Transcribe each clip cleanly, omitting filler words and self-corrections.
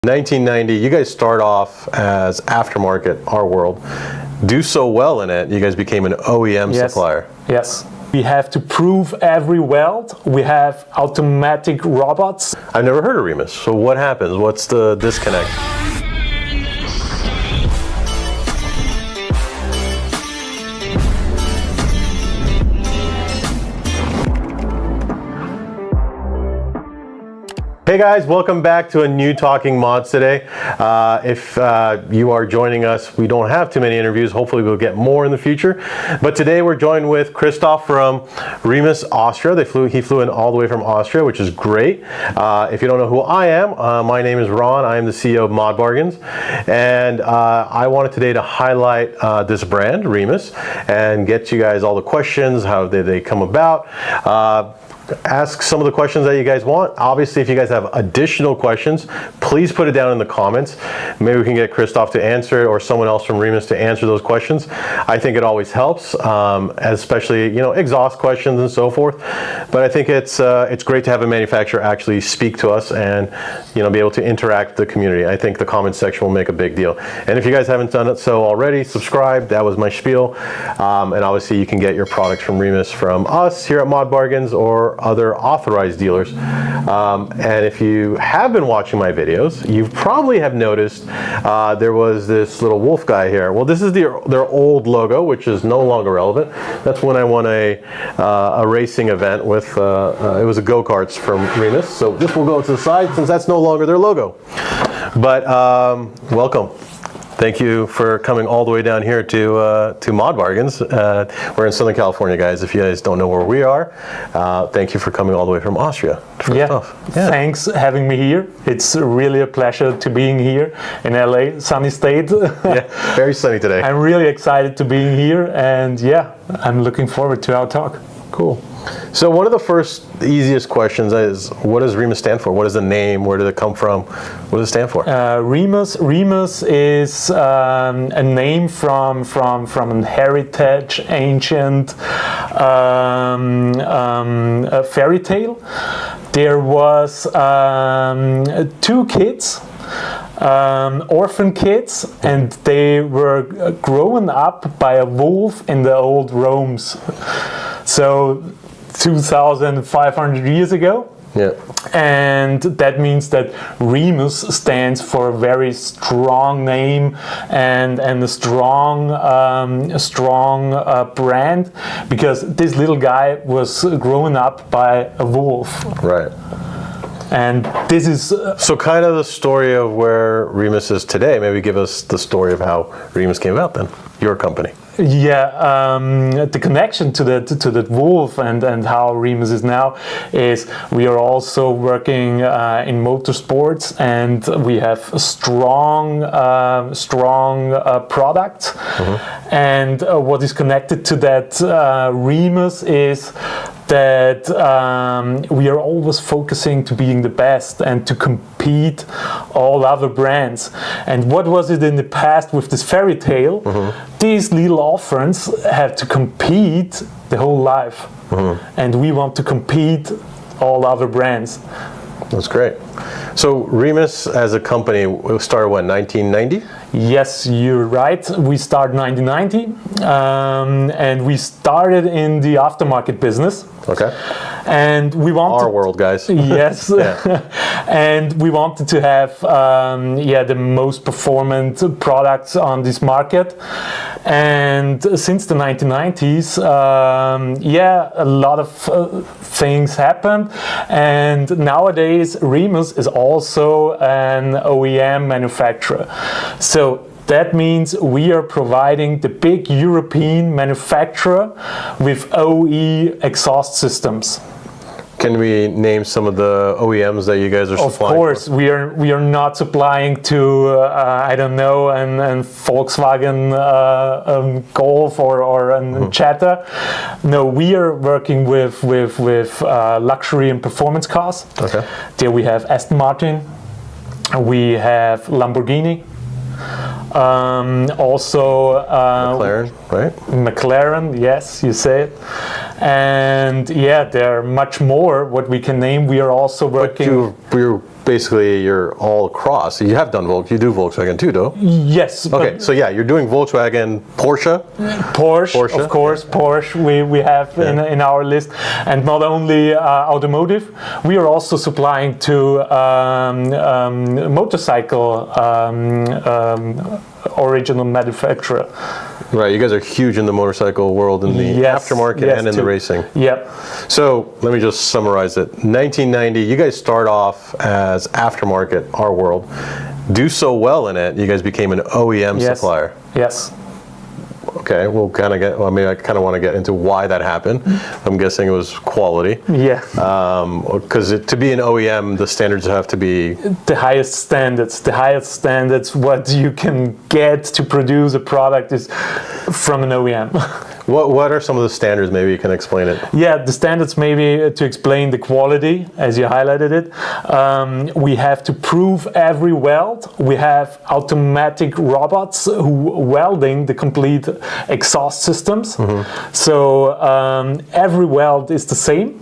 1990, you guys start off as aftermarket, our world. Do so well in it, you guys became an OEM supplier. Yes. We have to prove every weld. We have automatic robots. I've never heard of Remus, so what happens? What's the disconnect? Hey guys, welcome back to a new Talking Mods today. If you are joining us, we don't have too many interviews. Hopefully we'll get more in the future. But today we're joined with Christoph from Remus Austria. He flew in all the way from Austria, which is great. If you don't know who I am, my name is Ron. I am the CEO of Mod Bargains. And I wanted today to highlight this brand, Remus, and get you guys all the questions, how did they come about. Ask some of the questions that you guys want. Obviously, if you guys have additional questions, please put it down in the comments. Maybe we can get Christoph to answer it or someone else from Remus to answer those questions. I think it always helps, especially exhaust questions and so forth. But I think it's great to have a manufacturer actually speak to us and be able to interact with the community. I think the comment section will make a big deal. And if you guys haven't done it so already, subscribe. That was my spiel. And obviously, you can get your products from Remus from us here at Mod Bargains or other authorized dealers. And if you have been watching my videos, you probably have noticed there was this little wolf guy here. Well, this is their old logo, which is no longer relevant. That's when I won a racing event with, it was a go-karts from Remus. So this will go to the side since that's no longer their logo. But welcome. Thank you for coming all the way down here to Mod Bargains. We're in Southern California, guys. If you guys don't know where we are, thank you for coming all the way from Austria. Thanks having me here. It's really a pleasure to being here in LA, sunny state. Yeah, very sunny today. I'm really excited to be here, and yeah, I'm looking forward to our talk. Cool. So one of the first easiest questions is, what does Remus stand for? What is the name? Where did it come from? What does it stand for? Remus is a name from an heritage, ancient fairy tale. There was two kids, orphan kids, and they were grown up by a wolf in the old Rome's. So 2,500 years ago. Yeah. And that means that Remus stands for a very strong name and a strong brand, because this little guy was grown up by a wolf. Right. And this is so kind of the story of where Remus is today. Maybe give us the story of how Remus came about then, your company. Yeah, the connection to that wolf and how Remus is now is we are also working in motorsports, and we have strong products. Mm-hmm. And what is connected to that Remus is that we are always focusing to being the best and to compete all other brands. And what was it in the past with this fairy tale? Mm-hmm. These little orphans have to compete the whole life. Mm-hmm. And we want to compete all other brands. That's great. So Remus as a company started when, 1990? Yes, you're right. We started 1990, and we started in the aftermarket business. Okay. And we wanted... Our world, guys. Yes. And we wanted to have the most performant products on this market. And since the 1990s, a lot of things happened. And nowadays, Remus is also an OEM manufacturer. So that means we are providing the big European manufacturer with OE exhaust systems. Can we name some of the OEMs that you guys are supplying? Of course, we are not supplying to I don't know an Volkswagen Golf or an Jetta. No, we are working with luxury and performance cars. Okay. There we have Aston Martin, we have Lamborghini. Also McLaren, right? McLaren, yes, you say it. And yeah, there are much more what we can name. We are also working. But you're basically you're all across. You have done you do Volkswagen too, though. Yes. Okay, so yeah, you're doing Volkswagen, Porsche, Of course, Porsche we have in our list, and not only automotive, we are also supplying to motorcycle original manufacturer. Right, you guys are huge in the motorcycle world, in the aftermarket and in the racing. Yep. So let me just summarize it. 1990, you guys start off as aftermarket, our world. Do so well in it, you guys became an OEM supplier. Yes. Okay, we'll kind of get, well, I mean, I kind of want to get into why that happened. I'm guessing it was quality. Yeah. Because to be an OEM, the standards have to be... The highest standards what you can get to produce a product is from an OEM. What are some of the standards? Maybe you can explain it. Yeah, the standards maybe to explain the quality, as you highlighted it. We have to prove every weld. We have automatic robots who welding the complete exhaust systems. So every weld is the same.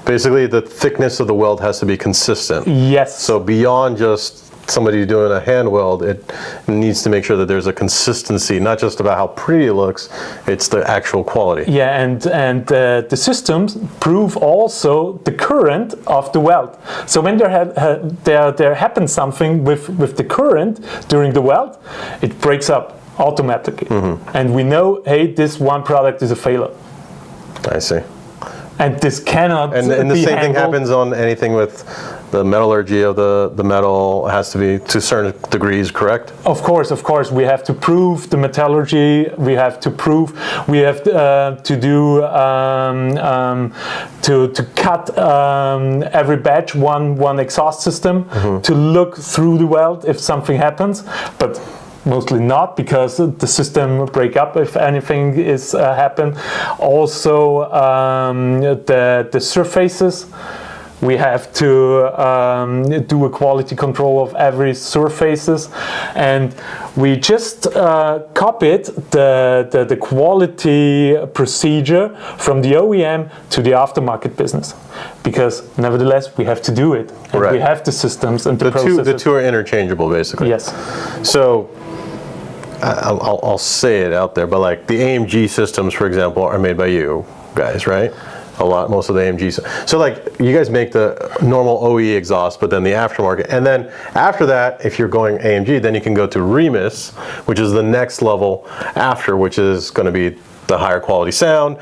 Basically, the thickness of the weld has to be consistent. Yes. So beyond just somebody doing a hand weld, it needs to make sure that there's a consistency, not just about how pretty it looks, it's the actual quality. Yeah, and the systems prove also the current of the weld. So when there happens something with the current during the weld, it breaks up automatically. And we know, hey, this one product is a failure. I see. And this cannot and the same thing happens on anything with the metallurgy of the metal. Has to be to certain degrees, correct? Of course. We have to prove the metallurgy. We have to to do to cut every batch one exhaust system to look through the weld if something happens, but mostly not, because the system break up if anything is happen. Also the surfaces, we have to do a quality control of every surfaces, and we just copied the quality procedure from the OEM to the aftermarket business, because nevertheless we have to do it, and we have the systems and the processes. The two are interchangeable, basically. Yes. So I'll say it out there, but like the AMG systems, for example, are made by you guys, right? Most of the AMG. So like you guys make the normal OE exhaust, but then the aftermarket. And then after that, if you're going AMG, then you can go to REMUS, which is the next level after, which is going to be the higher quality sound,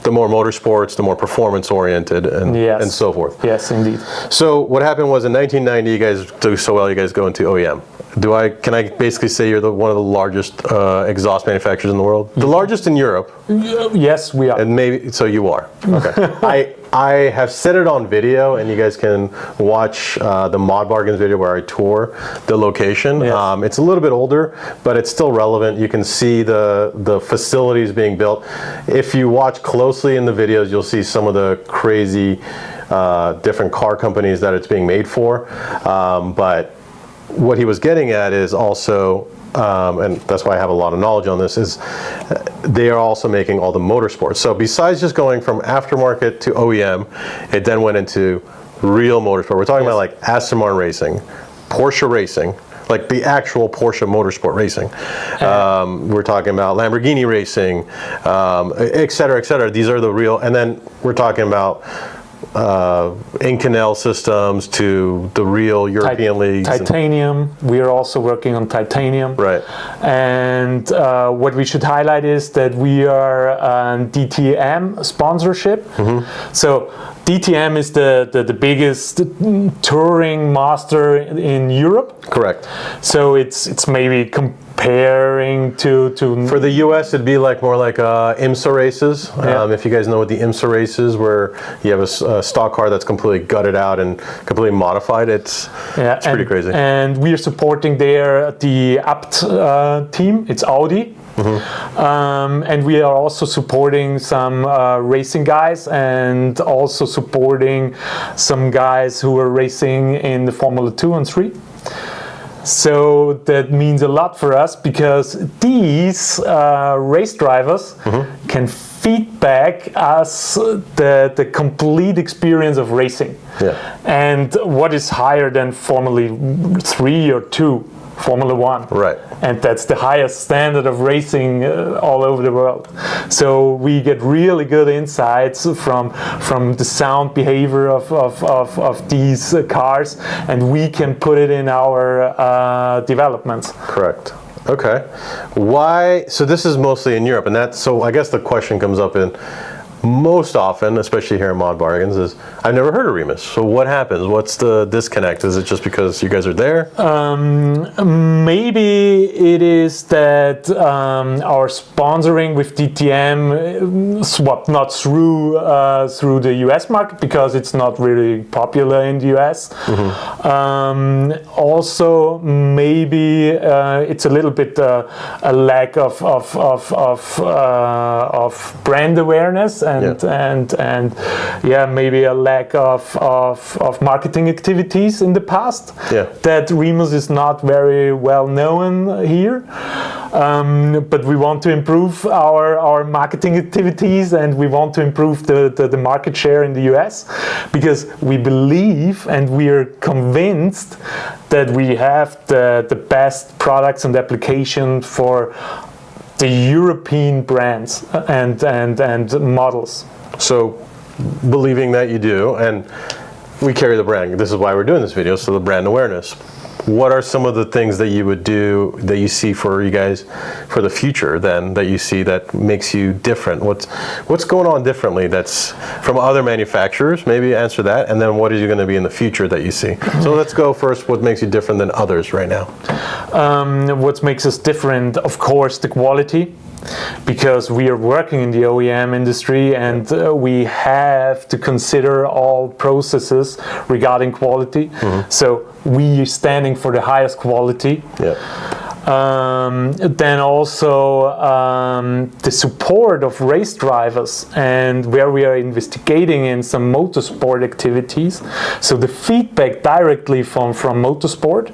the more motorsports, the more performance oriented, and so forth. Yes, indeed. So what happened was in 1990, you guys do so well, you guys go into OEM. Can I basically say you're one of the largest exhaust manufacturers in the world? The largest in Europe? Yes, we are. And maybe, so you are. Okay. I have set it on video, and you guys can watch the Mod Bargains video where I tour the location. Yes. It's a little bit older, but it's still relevant. You can see the facilities being built. If you watch closely in the videos, you'll see some of the crazy different car companies that it's being made for. But what he was getting at is also, and that's why I have a lot of knowledge on this, is they are also making all the motorsports. So besides just going from aftermarket to OEM, it then went into real motorsport. We're talking about like Aston Martin racing, Porsche racing, like the actual Porsche motorsport racing. We're talking about Lamborghini racing, et cetera, et cetera. These are the real, and then we're talking about Inconel systems to the real European leagues. Titanium, we are also working on titanium. Right. And what we should highlight is that we are DTM sponsorship. So DTM is the biggest touring master in Europe. Correct. So it's maybe comparing to for the US, it'd be like more like IMSA races. If you guys know what the IMSA race is, where you have a stock car that's completely gutted out and completely modified. It's pretty crazy. And we are supporting there the Abt team. It's Audi. And we are also supporting some racing guys, and also supporting some guys who are racing in the Formula 2 and 3. So that means a lot for us, because these race drivers can feedback us the complete experience of racing. Yeah. And what is higher than Formula 3 or 2? Formula 1. Right. And that's the highest standard of racing all over the world. So we get really good insights from the sound behavior of these cars, and we can put it in our developments. Correct. Okay. Why? So this is mostly in Europe, and that's, so I guess the question comes up in most often, especially here in Mod Bargains, is I've never heard of Remus. So what happens? What's the disconnect? Is it just because you guys are there? Maybe it is that our sponsoring with DTM swapped not through the US market, because it's not really popular in the US. Also, maybe it's a little bit a lack of brand awareness. And yeah, maybe a lack of marketing activities in the past. Yeah. That Remus is not very well known here. But we want to improve our marketing activities, and we want to improve the market share in the US, because we believe and we are convinced that we have the best products and applications for the European brands and models. So, believing that you do, and we carry the brand. This is why we're doing this video, so the brand awareness. What are some of the things that you would do that you see for you guys for the future then, that you see that makes you different? What's going on differently that's from other manufacturers? Maybe answer that, and then what is you going to be in the future that you see? So let's go first, what makes you different than others right now? What makes us different, of course, the quality. Because we are working in the OEM industry, and we have to consider all processes regarding quality. So we are standing for the highest quality. Yeah. Then also the support of race drivers, and where we are investigating in some motorsport activities. So the feedback directly from motorsport.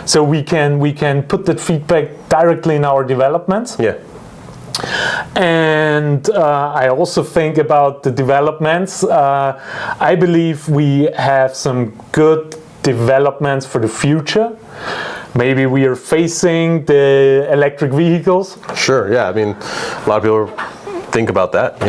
So we can put that feedback directly in our developments. Yeah. And I also think about the developments. I believe we have some good developments for the future. Maybe we are facing the electric vehicles. Sure, yeah. I mean, a lot of people think about that.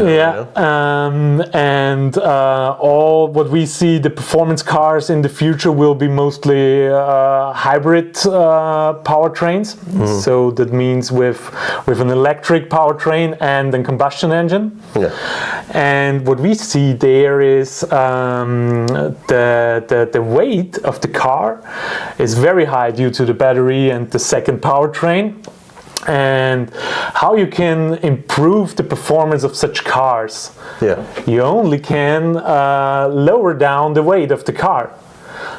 And all what we see, the performance cars in the future will be mostly hybrid powertrains. So that means with an electric powertrain and a combustion engine. Yeah. And what we see there is the weight of the car is very high due to the battery and the second powertrain. And how you can improve the performance of such cars? Yeah. You only can lower down the weight of the car.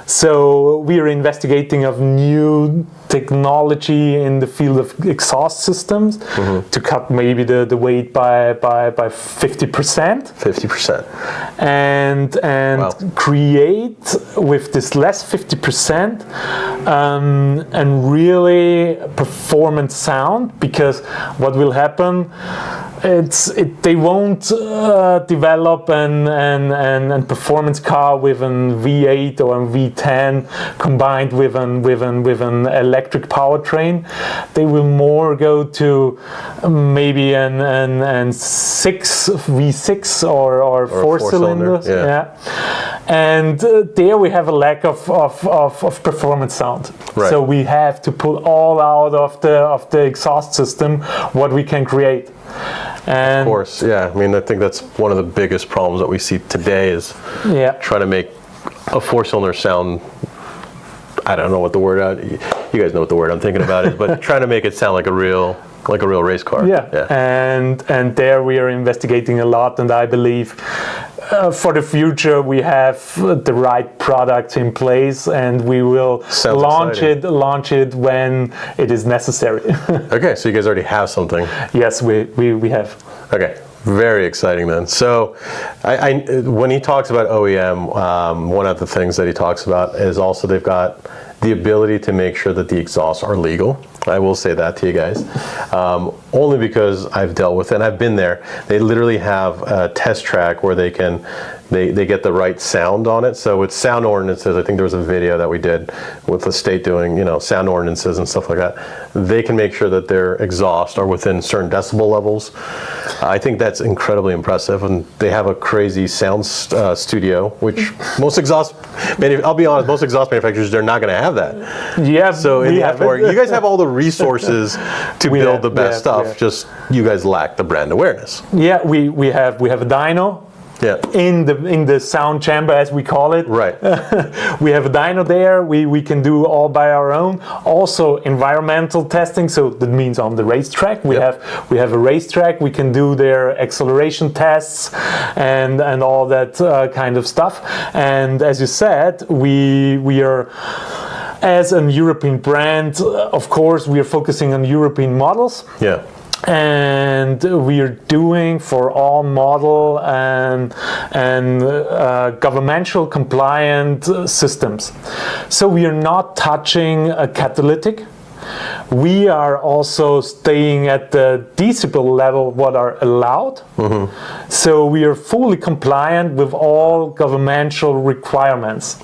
So we are investigating of new technology in the field of exhaust systems to cut maybe the weight by 50%. 50%. And wow. Create with this less 50% and really performance sound, because what will happen, they won't develop an performance car with an V8 or a V10 combined with an electric powertrain. They will more go to maybe an V6 or four cylinders. Yeah. And there we have a lack of performance sound. Right. So we have to pull all out of the exhaust system what we can create. And of course, yeah. I mean, I think that's one of the biggest problems that we see today is trying to make a four-cylinder sound. I don't know what the word. You guys know what the word I'm thinking about is, but trying to make it sound like a real race car. Yeah. And there we are investigating a lot, and I believe for the future we have the right product in place, and we will launch it when it is necessary. Okay, so you guys already have something. Yes, we have. Okay. Very exciting then. So when he talks about OEM, one of the things that he talks about is also they've got the ability to make sure that the exhausts are legal. I will say that to you guys, only because I've dealt with it and I've been there. They literally have a test track where they get the right sound on it. So with sound ordinances, I think there was a video that we did with the state doing, sound ordinances and stuff like that. They can make sure that their exhausts are within certain decibel levels. I think that's incredibly impressive, and they have a crazy sound studio, which most exhaust, I'll be honest, most exhaust manufacturers, they're not going to have that. Yeah. So in the aftermarket, you guys have all the resources to build the best stuff. Just you guys lack the brand awareness. Yeah, we have a dyno. Yeah. In the sound chamber, as we call it. Right. We have a dyno there. We can do all by our own. Also environmental testing. So that means on the racetrack we have a racetrack. We can do their acceleration tests and all that kind of stuff. And as you said, we are, as a European brand, of course, we are focusing on European models. Yeah. And we are doing for all model and governmental compliant systems. So we are not touching a catalytic. We are also staying at the decibel level what are allowed. Mm-hmm. So we are fully compliant with all governmental requirements.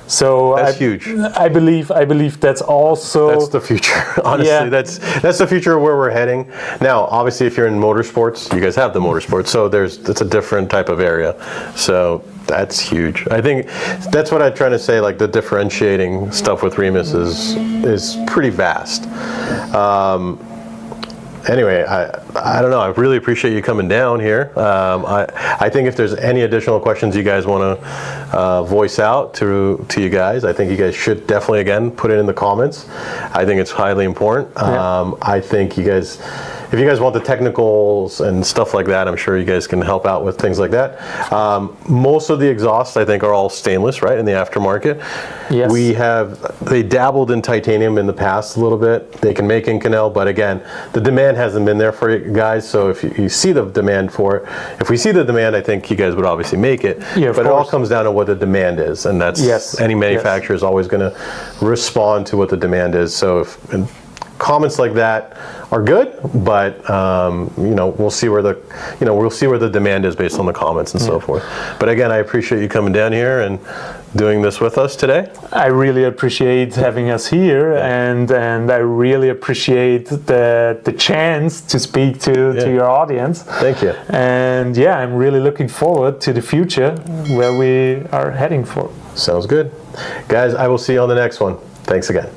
So that's huge. I believe that's the future. Honestly, that's the future of where we're heading. Now, obviously, if you're in motorsports, you guys have the motorsports, so it's a different type of area. So that's huge. I think that's what I'm trying to say. Like the differentiating stuff with Remus is pretty vast. Anyway, I don't know. I really appreciate you coming down here. I think if there's any additional questions you guys want to voice out to you guys, I think you guys should definitely, again, put it in the comments. I think it's highly important. I think you guys, if you guys want the technicals and stuff like that, I'm sure you guys can help out with things like that. Most of the exhausts, I think, are all stainless, right, in the aftermarket. Yes. They dabbled in titanium in the past a little bit. They can make Inconel, but again, the demand hasn't been there for you guys. So if you see the demand for it, if we see the demand, I think you guys would obviously make it. Yeah, but it all comes down to what the demand is, and that's any manufacturer is always going to respond to what the demand is. So if comments like that are good, but we'll see where the demand is based on the comments and so forth. But again, I appreciate you coming down here and doing this with us today. I really appreciate having us here, and I really appreciate the chance to speak to your audience. Thank you. And I'm really looking forward to the future where we are heading for. Sounds good. Guys, I will see you on the next one. Thanks again.